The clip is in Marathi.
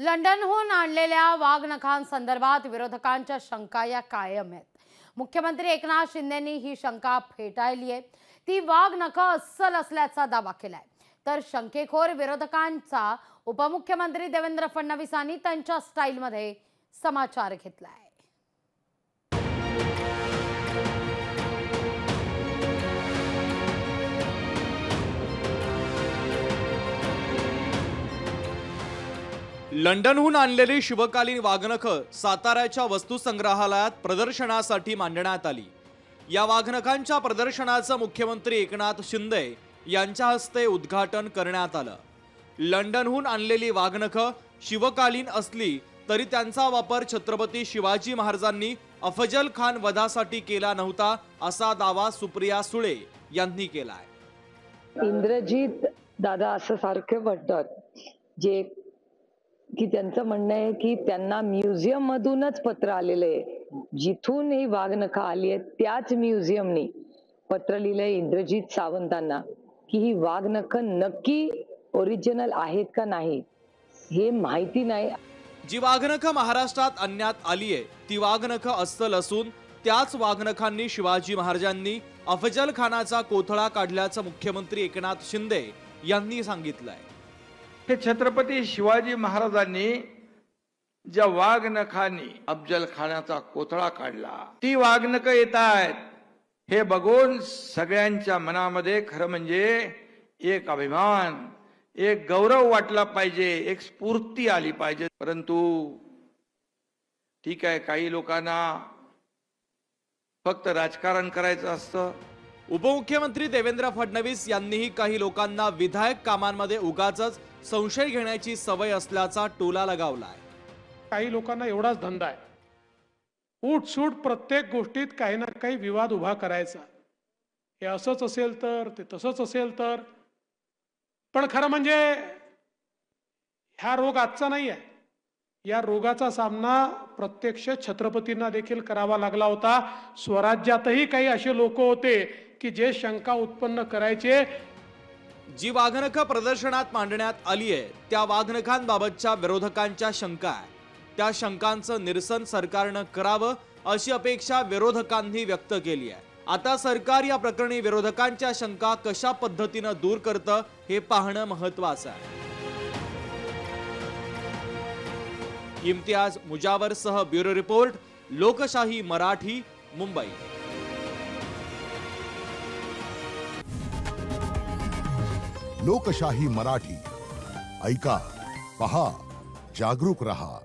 लंडनहून आणलेल्या वाघनखांसंदर्भात विरोधकांच्या शंका या कायम आहेत। मुख्यमंत्री एकनाथ शिंदेंनी ही शंका फेटाळली आहे। ती वाघनखं अस्सल असल्याचा दावा केलाय। तर शंकेखोर विरोधकांचा उपमुख्यमंत्री देवेंद्र फडणवीसांनी त्यांच्या स्टाईलमध्ये समाचार घेतलाय। लंडनहून आणलेली शिवकालीन वाघनखं साताऱ्याच्या वस्तुसंग्रहालयात प्रदर्शनासाठी मांडण्यात आली। या वाघनखांच्या प्रदर्शनाचं मुख्यमंत्री एकनाथ शिंदे यांच्या हस्ते उद्घाटन करण्यात आलं। लंडनहून आणलेली वाघनखं शिवकालीन असली तरी त्यांचा वापर छत्रपती शिवाजी महाराजांनी अफजल खान वधासाठी केला नव्हता असा दावा सुप्रिया सुळे यांनी केलाय। इंद्रजीत दादा असं सारखे म्हणतात जे की त्यांचं म्हणणं आहे की त्यांना म्युझियम मधूनच पत्र आलेलं आहे। जिथून ही वाघनखं आली आहेत त्याच म्युझियमनी पत्र लिहिलंय इंद्रजीत सावंतांना की ही वाघनखं नक्की ओरिजिनल आहेत का नाही हे माहिती नाही। जी वाघनखं महाराष्ट्रात आणण्यात आली आहे ती वाघनखं अस्सल असून त्याच वाघनखांनी शिवाजी महाराजांनी अफजल खानाचा कोथळा काढल्याचं मुख्यमंत्री एकनाथ शिंदे यांनी सांगितलंय। हे छत्रपती शिवाजी महाराजांनी ज्या वाघनखांनी अफजल खानाचा कोथळा काढला ती वाघनखं येत आहेत हे बघून सगळ्यांच्या मनामध्ये खरं म्हणजे एक अभिमान, एक गौरव वाटला पाहिजे, एक स्फूर्ती आली पाहिजे। परंतु ठीक आहे, काही लोकांना फक्त राजकारण करायचं असतं। उपमुख्यमंत्री देवेंद्र फडणवीस यांनीही काही लोकांना विधायक कामांमध्ये उगाचच संशय घेण्याची सवय असल्याचा टोला लगावलाय। काही लोकांना एवढाच धंदा आहे, उठसूट प्रत्येक गोष्टीत काही ना काही विवाद उभा करायचा। हे असंच असेल तर, ते तसंच असेल तर। पण खरं म्हणजे हा रोग आजचा नाही आहे। या रोगाचा सामना प्रत्यक्ष छत्रपतींना देखील करावा लागला होता। स्वराज्यातही काही असे लोक होते की जे शंका उत्पन्न करायचे। जी वाघनखं प्रदर्शनात मांडण्यात आली आहे त्या वाघनखांबाबतच्या विरोधकांच्या शंका आहे। त्या शंकांचं निरसन सरकारनं करावं अशी अपेक्षा विरोधकांनी व्यक्त केली आहे। आता सरकार या प्रकरणी विरोधकांच्या शंका कशा पद्धतीनं दूर करतं हे पाहणं महत्त्वाचं आहे। इम्तियाज मुजावर सह ब्युरो रिपोर्ट, लोकशाही मराठी, मुंबई। लोकशाही मराठी ऐका, पहा, जागरूक रहा।